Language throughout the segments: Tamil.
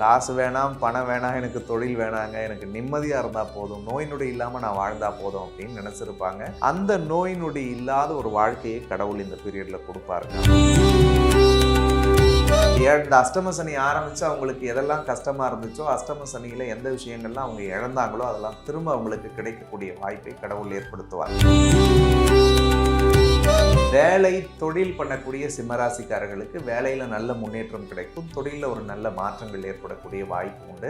காசு வேணாம், பணம் வேணாம், எனக்கு தொழில் வேணாங்க, எனக்கு நிம்மதியாக இருந்தால் போதும், நோய் நொடி இல்லாமல் நான் வாழ்ந்தால் போதும் அப்படின்னு நினச்சிருப்பாங்க. அந்த நோய் நொடி இல்லாத ஒரு வாழ்க்கையை கடவுள் இந்த பீரியடில் கொடுப்பாருங்க. இந்த அஷ்டம சனி ஆரம்பித்து அவங்களுக்கு எதெல்லாம் கஷ்டமாக இருந்துச்சோ, அஷ்டம சனியில் எந்த விஷயங்கள்லாம் அவங்க இழந்தாங்களோ அதெல்லாம் திரும்ப அவங்களுக்கு கிடைக்கக்கூடிய வாய்ப்பை கடவுள் ஏற்படுத்துவார். வேலை தொழில் பண்ணக்கூடிய சிம்மராசிக்காரர்களுக்கு வேலையில் நல்ல முன்னேற்றம் கிடைக்கும், தொழிலில் ஒரு நல்ல மாற்றங்கள் ஏற்படக்கூடிய வாய்ப்பு உண்டு.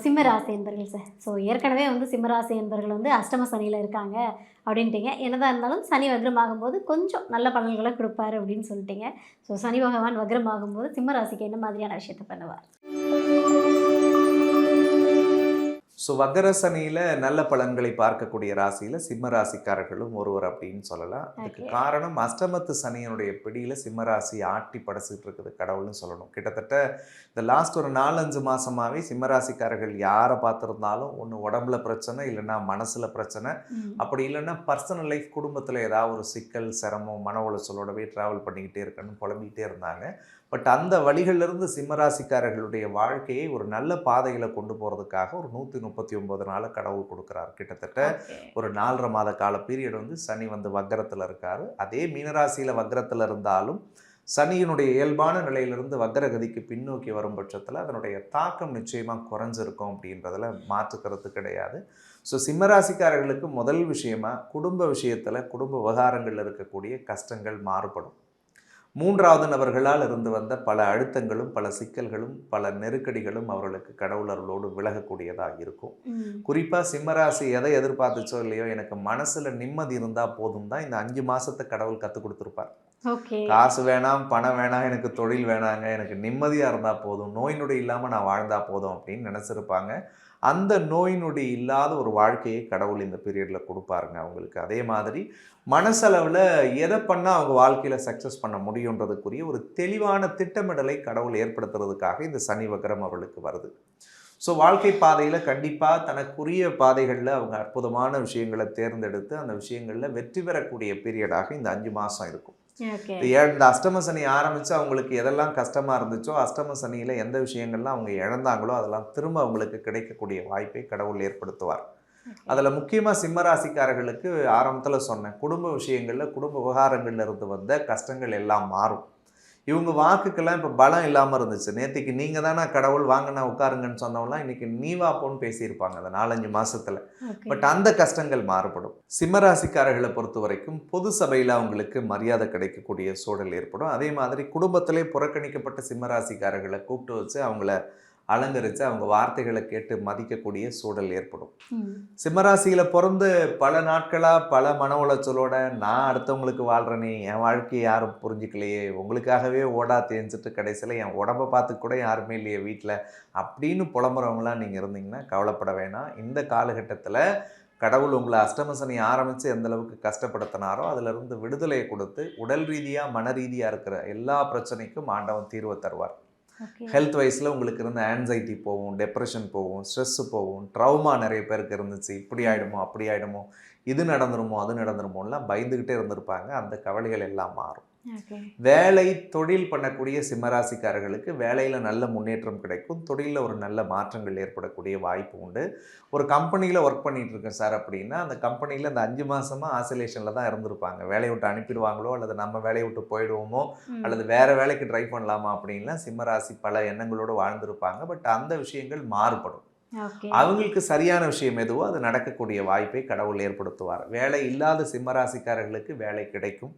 சிம்மராசி என்பர்கள் சார், ஏற்கனவே சிம்மராசி என்பர்கள் அஷ்டம சனியில் இருக்காங்க அப்படின்ட்டீங்க. என்னதான் இருந்தாலும் சனி வக்ரமாகும்போது கொஞ்சம் நல்ல பலன்களை கொடுப்பாரு அப்படின்னு சொல்லிட்டீங்க. சனி பகவான் வக்ரமாகும்போது சிம்மராசிக்கு என்ன மாதிரியான விஷயத்தை பண்ணுவார்? வக்கர சனியில் நல்ல பலன்களை பார்க்கக்கூடிய ராசியில் சிம்ம ராசிக்காரர்களும் ஒருவர் அப்படின்னு சொல்லலாம். அதுக்கு காரணம் அஷ்டமத்து சனியினுடைய பிடியில் சிம்ம ராசி ஆட்டி படைச்சிட்டு இருக்குது கடவுள்னு சொல்லணும். கிட்டத்தட்ட இந்த லாஸ்ட் ஒரு 4-5 மாதமாகவே சிம்ம ராசிக்காரர்கள் யாரை பார்த்துருந்தாலும் ஒன்று உடம்புல பிரச்சனை, இல்லைன்னா மனசில் பிரச்சனை, அப்படி இல்லைன்னா பர்சனல் லைஃப் குடும்பத்தில் ஏதாவது ஒரு சிக்கல், சிரமம், மன உளைச்சலோடவே ட்ராவல் பண்ணிக்கிட்டே இருக்கணும்னு புலம்பிக்கிட்டே இருந்தாங்க. பட் அந்த வழிகளிலிருந்து சிம்மராசிக்காரர்களுடைய வாழ்க்கையை ஒரு நல்ல பாதையில் கொண்டு போகிறதுக்காக ஒரு 139 நாளை கடவுள் கொடுக்குறாரு. கிட்டத்தட்ட ஒரு 4.5 மாத கால பீரியட் சனி வக்கரத்தில் இருக்கார். அதே மீனராசியில் வக்கரத்தில் இருந்தாலும் சனியினுடைய இயல்பான நிலையிலிருந்து வக்கரகதிக்கு பின்னோக்கி வரும் பட்சத்தில் அதனுடைய தாக்கம் நிச்சயமாக குறைஞ்சிருக்கும் அப்படின்றதில் மாற்றுக்கிறது கிடையாது. சிம்மராசிக்காரர்களுக்கு முதல் விஷயமா குடும்ப விஷயத்தில், குடும்ப விவகாரங்களில் இருக்கக்கூடிய கஷ்டங்கள் மாறுபடும். 3வது நபர்களால் இருந்து வந்த பல அழுத்தங்களும், பல சிக்கல்களும், பல நெருக்கடிகளும் அவர்களுக்கு கடவுள் அருளோடு விலகக்கூடியதாக இருக்கும். குறிப்பாக சிம்மராசி எதை எதிர்பார்த்துச்சோ இல்லையோ, எனக்கு மனசில் நிம்மதி இருந்தால் போதும் தான் இந்த 5 மாதத்தை கடவுள் கற்றுக் கொடுத்துருப்பார். காசு வேணாம், பணம் வேணாம், எனக்கு தொழில் வேணாங்க, எனக்கு நிம்மதியாக இருந்தால் போதும், நோய் நொடி இல்லாமல் நான் வாழ்ந்தால் போதும் அப்படின்னு நினச்சிருப்பாங்க. அந்த நோய் நொடி இல்லாத ஒரு வாழ்க்கையை கடவுள் இந்த பீரியடில் கொடுப்பாருங்க அவங்களுக்கு. அதே மாதிரி மனசளவில் எதை பண்ணால் அவங்க வாழ்க்கையில் சக்ஸஸ் பண்ண முடியுன்றதுக்குரிய ஒரு தெளிவான திட்டமிடலை கடவுள் ஏற்படுத்துறதுக்காக இந்த சனி வக்ரம் அவர்களுக்கு வருது. வாழ்க்கை பாதையில் கண்டிப்பாக தனக்குரிய பாதைகளில் அவங்க அற்புதமான விஷயங்களை தேர்ந்தெடுத்து அந்த விஷயங்களில் வெற்றி பெறக்கூடிய பீரியடாக இந்த 5 மாதம் இருக்கும். இந்த அஷ்டம சனி ஆரம்பித்து அவங்களுக்கு எதெல்லாம் கஷ்டமாக இருந்துச்சோ, அஷ்டம சனியில் எந்த விஷயங்கள்லாம் அவங்க இழந்தாங்களோ அதெல்லாம் திரும்ப அவங்களுக்கு கிடைக்கக்கூடிய வாய்ப்பை கடவுள் ஏற்படுத்துவார். அதில் முக்கியமாக சிம்மராசிக்காரர்களுக்கு ஆரம்பத்தில் சொன்னேன், குடும்ப விஷயங்களில், குடும்ப விவகாரங்களில் இருந்து வந்த கஷ்டங்கள் எல்லாம் மாறும். இவங்க வாக்குக்கெல்லாம் இப்போ பலம் இல்லாமல் இருந்துச்சு. நேற்றுக்கு நீங்கள் தானே கடவுள் வாங்கினா உட்காருங்கன்னு சொன்னவங்களாம் இன்றைக்கி நீ வாப்போன்னு பேசியிருப்பாங்க அந்த 4-5 மாதத்தில். பட் அந்த கஷ்டங்கள் மாறுபடும். சிம்மராசிக்காரர்களை பொறுத்த வரைக்கும் பொது சபையில் அவங்களுக்கு மரியாதை கிடைக்கக்கூடிய சூழல் ஏற்படும். அதே மாதிரி குடும்பத்திலே புறக்கணிக்கப்பட்ட சிம்மராசிக்காரர்களை கூப்பிட்டு வச்சு அவங்கள அலங்கரித்து அவங்க வார்த்தைகளை கேட்டு மதிக்கக்கூடிய சூழல் ஏற்படும். சிம்மராசியில் பிறந்து பல நாட்களாக பல மன உளைச்சலோட நான் அடுத்தவங்களுக்கு வாழ்கிறேனே, என் வாழ்க்கையை யாரும் புரிஞ்சிக்கலையே, உங்களுக்காகவே ஓடா தேஞ்சிட்டு கடைசியில் என் உடம்பை பார்த்து கூட யாருமே இல்லையே வீட்டில் அப்படின்னு புலம்புறவங்களாம் நீங்கள் இருந்தீங்கன்னா கவலைப்பட வேணாம். இந்த காலகட்டத்தில் கடவுள் உங்களை அஷ்டம சனி ஆரம்பித்து எந்த அளவுக்கு கஷ்டப்படுத்தினாரோ அதிலிருந்து விடுதலையை கொடுத்து உடல் ரீதியாக மன ரீதியாக இருக்கிற எல்லா பிரச்சனைக்கும் ஆண்டவன் தீர்வை தருவார். ஹெல்த் வைஸில் உங்களுக்கு இருந்த ஆன்சைட்டி போகும், டெப்ரெஷன் போகும், ஸ்ட்ரெஸ்ஸு போகும், ட்ரௌமா நிறைய பேருக்கு இருந்துச்சு. இப்படி ஆகிடுமோ, அப்படி ஆகிடுமோ, இது நடந்துருமோ, அது நடந்துருமோலாம் பயந்துக்கிட்டே இருந்திருப்பாங்க. அந்த கவலைகள் எல்லாம் மாறும். வேலை தொழில் பண்ணக்கூடிய சிம்மராசிக்காரர்களுக்கு வேலையில் நல்ல முன்னேற்றம் கிடைக்கும், தொழிலில் ஒரு நல்ல மாற்றங்கள் ஏற்படக்கூடிய வாய்ப்பு உண்டு. ஒரு கம்பெனியில் ஒர்க் பண்ணிகிட்டு இருக்கேன் சார் அப்படின்னா அந்த கம்பெனியில் அந்த 5 மாதமாக ஆசோலேஷனில் தான் இருந்திருப்பாங்க. வேலையை விட்டு அனுப்பிடுவாங்களோ அல்லது நம்ம வேலையை விட்டு போயிடுவோமோ அல்லது வேறு வேலைக்கு ட்ரை பண்ணலாமா அப்படின்லாம் சிம்மராசி பல எண்ணங்களோடு வாழ்ந்திருப்பாங்க. பட் அந்த விஷயங்கள் மாறுபடும். அவங்களுக்கு சரியான விஷயம் எதுவோ அது நடக்கக்கூடிய வாய்ப்பை கடவுள் ஏற்படுத்துவார். வேலை இல்லாத சிம்மராசிக்காரர்களுக்கு வேலை கிடைக்கும்.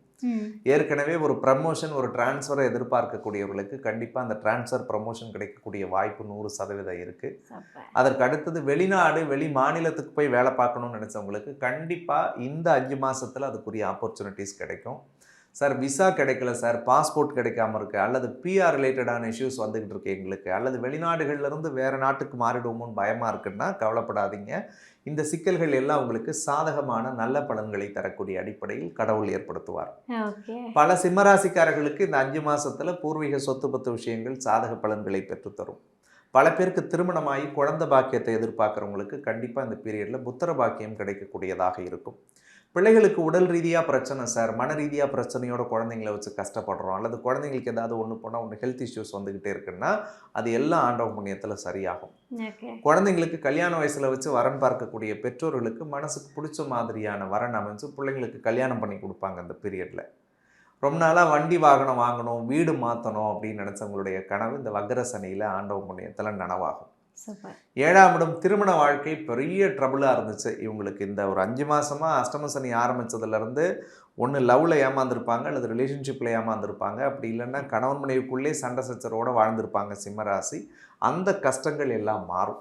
ஏற்கனவே ஒரு ப்ரமோஷன், ஒரு டிரான்ஸ்ஃபரை எதிர்பார்க்கக்கூடியவர்களுக்கு கண்டிப்பாக அந்த டிரான்ஸ்ஃபர் ப்ரமோஷன் கிடைக்கக்கூடிய வாய்ப்பு 100% இருக்குது. அதற்கு அடுத்தது வெளிநாடு, வெளி மாநிலத்துக்கு போய் வேலை பார்க்கணும்னு நினச்சவங்களுக்கு கண்டிப்பாக இந்த 5 மாதத்தில் அதுக்குரிய ஆப்பர்ச்சுனிட்டிஸ் கிடைக்கும். சார் விசா கிடைக்கல சார், பாஸ்போர்ட் கிடைக்காம இருக்குது, அல்லது பிஆர் ரிலேட்டடான இஷ்யூஸ் வந்துக்கிட்டு இருக்கு எங்களுக்கு, அல்லது வெளிநாடுகள்லேருந்து வேறு நாட்டுக்கு மாறிடுவோமோன்னு பயமாக இருக்குன்னா கவலைப்படாதீங்க. இந்த சிக்கல்கள் எல்லாம் உங்களுக்கு சாதகமான நல்ல பலன்களை தரக்கூடிய அடிப்படையில் கடவுள் ஏற்படுத்துவார். பல சிம்மராசிக்காரர்களுக்கு இந்த 5 மாதத்தில் பூர்வீக சொத்து பத்து விஷயங்கள் சாதக பலன்களை பெற்றுத்தரும். பல பேருக்கு திருமணமாகி குழந்தை பாக்கியத்தை எதிர்பார்க்குறவங்களுக்கு கண்டிப்பாக இந்த பீரியடில் புத்திர பாக்கியம் கிடைக்கக்கூடியதாக இருக்கும். பிள்ளைகளுக்கு உடல் ரீதியாக பிரச்சனை சார், மன ரீதியாக பிரச்சனையோட குழந்தைங்கள வச்சு கஷ்டப்படுறோம், அல்லது குழந்தைங்களுக்கு ஏதாவது ஒன்று போனால் ஒன்று ஹெல்த் இஷ்யூஸ் வந்துக்கிட்டே இருக்குன்னா அது எல்லாம் ஆண்டவன் புண்ணியத்தில் சரியாகும். குழந்தைங்களுக்கு கல்யாண வயசில் வச்சு வரன் பார்க்கக்கூடிய பெற்றோர்களுக்கு மனசுக்கு பிடிச்ச மாதிரியான வரன் அமைச்சு பிள்ளைங்களுக்கு கல்யாணம் பண்ணி கொடுப்பாங்க அந்த பீரியடில். ரொம்ப நாளாக வண்டி வாகனம் வாங்கணும், வீடு மாற்றணும் அப்படின்னு நினச்சவங்களுடைய கனவு இந்த வக்கர சனியில் ஆண்டவன் புண்ணியத்தில் நனவாகும். 7ஆம் இடம் திருமண வாழ்க்கை பெரிய ட்ரபுளாக இருந்துச்சு இவங்களுக்கு. இந்த ஒரு 5 மாதமாக அஷ்டம சனி ஆரம்பித்ததுலேருந்து ஒன்று லவ்வில் ஏமாந்துருப்பாங்க, அல்லது ரிலேஷன்ஷிப்பில் ஏமாந்துருப்பாங்க, அப்படி இல்லைன்னா கணவன் மனைவிக்குள்ளே சண்டை சச்சரோடு வாழ்ந்திருப்பாங்க சிம்மராசி. அந்த கஷ்டங்கள் எல்லாம் மாறும்.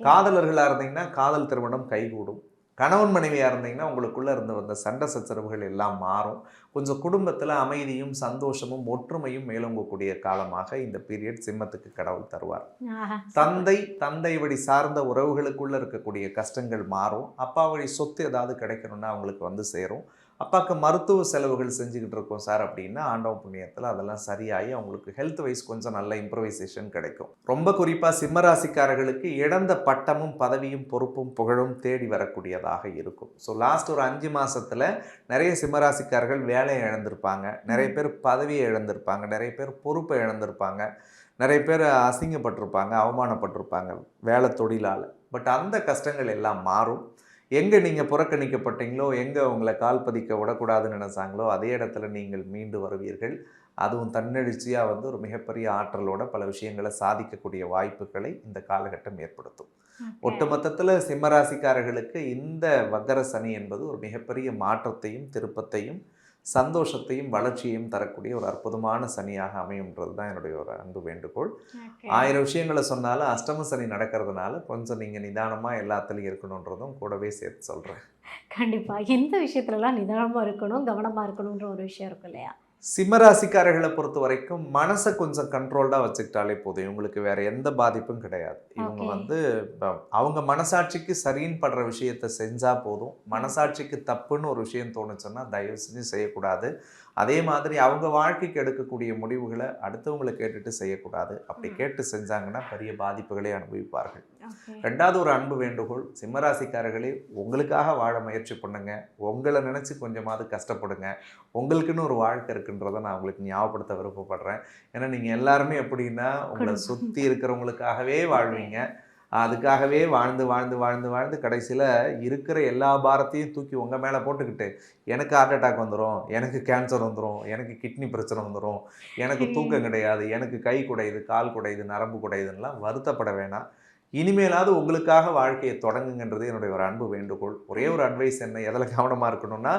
காதலர்களாக இருந்தீங்கன்னா காதல் திருமணம் கைகூடும். கணவன் மனைவியாக இருந்தீங்கன்னா உங்களுக்குள்ளே இருந்து வந்த சண்டை சச்சரவுகள் எல்லாம் மாறும். கொஞ்சம் குடும்பத்தில் அமைதியும் சந்தோஷமும் ஒற்றுமையும் மேலோங்கக்கூடிய காலமாக இந்த பீரியட் சிம்மத்துக்கு கடவுள் தருவார். தந்தை வழி சார்ந்த உறவுகளுக்குள்ளே இருக்கக்கூடிய கஷ்டங்கள் மாறும். அப்பா வழி சொத்து ஏதாவது கிடைக்கணும்னா அவங்களுக்கு வந்து சேரும். அப்பாவுக்கு மருத்துவ செலவுகள் செஞ்சுக்கிட்டு இருக்கோம் சார் அப்படின்னா ஆண்டவன் புண்ணியத்தில் அதெல்லாம் சரியாகி அவங்களுக்கு ஹெல்த் வைஸ் கொஞ்சம் நல்ல இம்ப்ரவைசேஷன் கிடைக்கும். ரொம்ப குறிப்பாக சிம்மராசிக்காரர்களுக்கு இழந்த பட்டமும் பதவியும் பொறுப்பும் புகழும் தேடி வரக்கூடியதாக இருக்கும். ஸோ லாஸ்ட் ஒரு 5 மாதத்தில் நிறைய சிம்மராசிக்காரர்கள் வேலையை இழந்திருப்பாங்க, நிறைய பேர் பதவியை இழந்திருப்பாங்க, நிறைய பேர் பொறுப்பை இழந்திருப்பாங்க, நிறைய பேர் அசிங்கப்பட்டிருப்பாங்க, அவமானப்பட்டிருப்பாங்க வேலை தொழிலால். பட் அந்த கஷ்டங்கள் எல்லாம் மாறும். எங்கே நீங்கள் புறக்கணிக்கப்பட்டீங்களோ, எங்கே உங்களை கால் பதிக்க விடக்கூடாதுன்னு நினைச்சாங்களோ அதே இடத்துல நீங்கள் மீண்டு வருவீர்கள். அதுவும் தன்னெழுச்சியாக வந்து ஒரு மிகப்பெரிய ஆற்றலோட பல விஷயங்களை சாதிக்கக்கூடிய வாய்ப்புகளை இந்த காலகட்டம் ஏற்படுத்தும். ஒட்டுமொத்தத்தில் சிம்மராசிக்காரர்களுக்கு இந்த வக்கர சனி என்பது ஒரு மிகப்பெரிய மாற்றத்தையும் திருப்பத்தையும் சந்தோஷத்தையும் வளர்ச்சியையும் தரக்கூடிய ஒரு அற்புதமான சனியாக அமையும்ன்றது தான் என்னுடைய ஒரு அன்பு வேண்டுகோள். 1000 விஷயங்களை சொன்னாலும் அஷ்டம சனி நடக்கிறதுனால கொஞ்சம் நீங்கள் நிதானமாக எல்லாத்துலேயும் இருக்கணுன்றதும் கூடவே சேர்த்து சொல்கிறேன். கண்டிப்பாக எந்த விஷயத்துலலாம் நிதானமாக இருக்கணும், கவனமாக இருக்கணுன்ற ஒரு விஷயம் இருக்கும் இல்லையா? சிம்மராசிக்காரர்களை பொறுத்த வரைக்கும் மனசை கொஞ்சம் கண்ட்ரோல்டாக வச்சுக்கிட்டாலே போதும். இவங்களுக்கு வேற எந்த பாதிப்பும் கிடையாது. இவங்க வந்து அவங்க மனசாட்சிக்கு சரின்னு படுற விஷயத்த செஞ்சால் போதும். மனசாட்சிக்கு தப்புன்னு ஒரு விஷயம் தோணுச்சுன்னா தயவு செஞ்சு செய்யக்கூடாது. அதே மாதிரி அவங்க வாழ்க்கைக்கு எடுக்கக்கூடிய முடிவுகளை அடுத்தவங்களை கேட்டுட்டு செய்யக்கூடாது. அப்படி கேட்டு செஞ்சாங்கன்னா பெரிய பாதிப்புகளை அனுபவிப்பார்கள். 2வது ஒரு அன்பு வேண்டுகோள், சிம்மராசிக்காரர்களே உங்களுக்காக வாழ முயற்சி பண்ணுங்க. உங்களை நினச்சி கொஞ்சமாவது கஷ்டப்படுங்க. உங்களுக்குன்னு ஒரு வாழ்க்கை இருக்குன்றதை நான் உங்களுக்கு ஞாபகப்படுத்த விருப்பப்படுறேன். ஏன்னா நீங்கள் எல்லாருமே எப்படின்னா உங்களை சுற்றி இருக்கிறவங்களுக்காகவே வாழ்வீங்க. அதுக்காகவே வாழ்ந்து வாழ்ந்து வாழ்ந்து வாழ்ந்து கடைசியில் இருக்கிற எல்லா பாரத்தையும் தூக்கி உங்கள் மேலே போட்டுக்கிட்டு எனக்கு ஹார்ட் அட்டாக் வந்துடும், எனக்கு கேன்சர் வந்துடும், எனக்கு கிட்னி பிரச்சனை வந்துடும், எனக்கு தூக்கம் கிடையாது, எனக்கு கை குடையுது, கால் குடையுது, நரம்பு குடையுதுன்னெலாம் வருத்தப்பட வேணாம். இனிமேலாவது உங்களுக்காக வாழ்க்கையை தொடங்குங்கன்றது என்னுடைய ஒரு அன்பு வேண்டுகோள். ஒரே ஒரு அட்வைஸ் என்ன, எதில் கவனமாக இருக்கணும்னா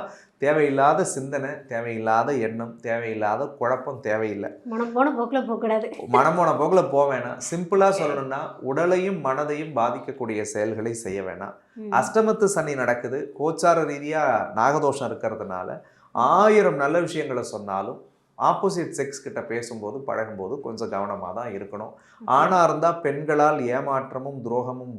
தேவையில்லாத சிந்தனை, தேவையில்லாத எண்ணம், தேவையில்லாத குழப்பம் தேவையில்லை. மனம் போன போக்கில் போகக்கூடாது. மனம் போன போக்கில் போக வேணாம். சிம்பிளாக சொல்லணும்னா உடலையும் மனதையும் பாதிக்கக்கூடிய செயல்களை செய்ய வேணாம். அஷ்டமத்து சனி நடக்குது, கோச்சார ரீதியாக நாகதோஷம் இருக்கிறதுனால 1000 நல்ல விஷயங்களை சொன்னாலும் ஆப்போசிட் செக்ஸ் கிட்ட பேசும்போது பழகும்போது கொஞ்சம் கவனமாக தான் இருக்கணும். ஆணாக இருந்தால் பெண்களால் ஏமாற்றமும் துரோகமும்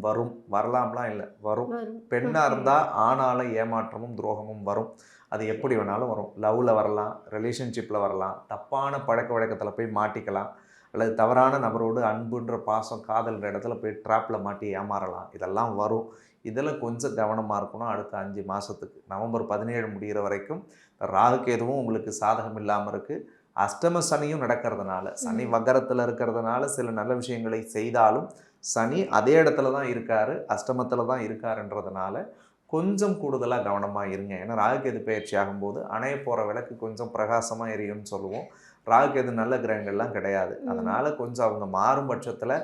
வரலாம்லாம் இல்லை, வரும். பெண்ணாக இருந்தால் ஆணால் ஏமாற்றமும் துரோகமும் வரும். அது எப்படி வேணாலும் வரும். லவ்வில் வரலாம், ரிலேஷன்ஷிப்பில் வரலாம், தப்பான பழக்க வழக்கத்தில் போய் மாட்டிக்கலாம், அல்லது தவறான நபரோடு அன்புன்ற பாசம் காதல்ன்ற இடத்துல போய் ட்ராப்பில் மாட்டி ஏமாறலாம். இதெல்லாம் வரும். இதில் கொஞ்சம் கவனமாக இருக்கணும். அடுத்த 5 மாதத்துக்கு நவம்பர் 17 முடிகிற வரைக்கும் ராகுகேதுவும் உங்களுக்கு சாதகம் இல்லாமல் இருக்குது. அஷ்டம சனியும் நடக்கிறதுனால, சனி வக்கரத்தில் இருக்கிறதுனால சில நல்ல விஷயங்களை செய்தாலும் சனி அதே இடத்துல தான் இருக்கார், அஷ்டமத்தில் தான் இருக்காருன்றதுனால கொஞ்சம் கூடுதலாக கவனமாக இருங்க. ஏன்னா ராகுகேது பயிற்சி ஆகும்போது அணைய போகிற விளக்கு கொஞ்சம் பிரகாசமாக எரியும்னு சொல்லுவோம். ராகுகேது நல்ல கிரகங்கள்லாம் கிடையாது. அதனால் கொஞ்சம் அவங்க மாறும் பட்சத்தில்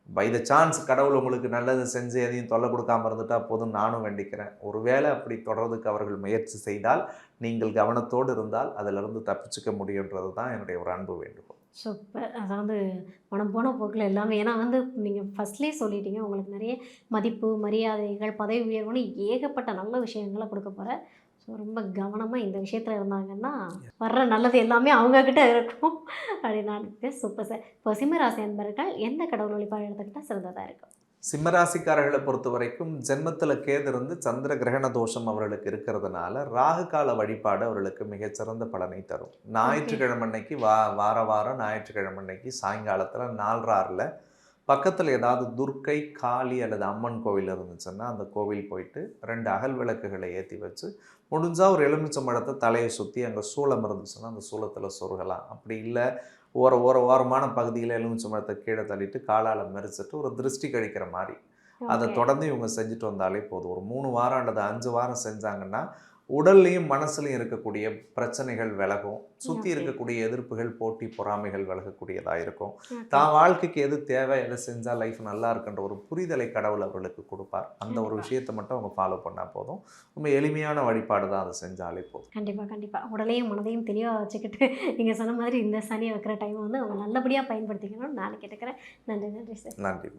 பை த சான்ஸ் கடவுள் உங்களுக்கு நல்லது செஞ்சு எதையும் தொல்லை கொடுக்காமல் இருந்துட்டால் போதும் நானும் வேண்டிக்கிறேன். ஒருவேளை அப்படி தொடர்றதுக்கு அவர்கள் முயற்சி செய்தால் நீங்கள் கவனத்தோடு இருந்தால் அதிலிருந்து தப்பிச்சுக்க முடியுன்றது தான் என்னுடைய ஒரு அன்பு வேண்டுகோள். சூப்பர். அதாவது மனம் போன போக்கில் எல்லாமே, ஏன்னா வந்து நீங்கள் ஃபஸ்ட்லேயே சொல்லிட்டீங்க உங்களுக்கு நிறைய மதிப்பு மரியாதைகள் பதவி உயர்வுன்னு ஏகப்பட்ட நல்ல விஷயங்களை கொடுக்க போகிறேன். ஸோ ரொம்ப கவனமாக இந்த விஷயத்தில் இருந்தாங்கன்னா வர்ற நல்லது எல்லாமே அவங்கக்கிட்ட இருக்கும் அப்படின்னு. Super sir. இப்போ சிம்மராசி அன்பர்கள் எந்த கடவுள் வழிபாடு எடுத்துக்கிட்டால் சிறந்ததாக இருக்கும்? சிம்மராசிக்காரர்களை பொறுத்த வரைக்கும் ஜென்மத்தில் கேது இருந்து சந்திர கிரகண தோஷம் அவர்களுக்கு இருக்கிறதுனால ராகு கால வழிபாடு அவர்களுக்கு மிகச்சிறந்த பலனை தரும். ஞாயிற்றுக்கிழமை அன்னைக்கு வாரம் ஞாயிற்றுக்கிழமை அன்னைக்கு சாயங்காலத்தில் 4:06 பக்கத்தில் ஏதாவது துர்க்கை, காளி அல்லது அம்மன் கோவில் இருந்துச்சுன்னா அந்த கோவில் போயிட்டு 2 அகல் விளக்குகளை ஏற்றி வச்சு முடிஞ்சால் ஒரு எலுமிச்சம்பழத்தை தலையை சுற்றி அங்கே சூளம் இருந்துச்சுன்னா அந்த சூளத்தில் சொருகலாம். அப்படி இல்லை ஓரமான பகுதியில் எலுமிச்சம்பழத்தை கீழே தள்ளிட்டு காலால் மெரிச்சிட்டு ஒரு திருஷ்டி கழிக்கிற மாதிரி அதை ஓகே. தொடர்ந்து இவங்க செஞ்சுட்டு வந்தாலே போதும். ஒரு 3 வாரம் அல்லது 5 வாரம் செஞ்சாங்கன்னா உடல்லையும் மனசுலையும் இருக்கக்கூடிய பிரச்சனைகள் விலகும். சுற்றி ஓகே. இருக்கக்கூடிய எதிர்ப்புகள், போட்டி, பொறாமைகள் விலகக்கூடியதாக இருக்கும். ஓகே. தான் வாழ்க்கைக்கு எது தேவை, எதை செஞ்சால் லைஃப் நல்லா இருக்குன்ற ஒரு புரிதலை கடவுள் அவர்களுக்கு கொடுப்பார். அந்த ஒரு கண்டிப்பா. விஷயத்தை மட்டும் அவங்க ஃபாலோ பண்ணால் போதும். ரொம்ப எளிமையான வழிபாடு தான், அதை செஞ்சாலே போதும். கண்டிப்பாக உடலையும் மனதையும் தெளிவாக வச்சுக்கிட்டு நீங்கள் சொன்ன மாதிரி இந்த சனி வைக்கிற டைமை வந்து அவங்க நல்லபடியாக பயன்படுத்திக்கணும்னு நான் கேட்டுக்கிறேன். நன்றி சார். நன்றி.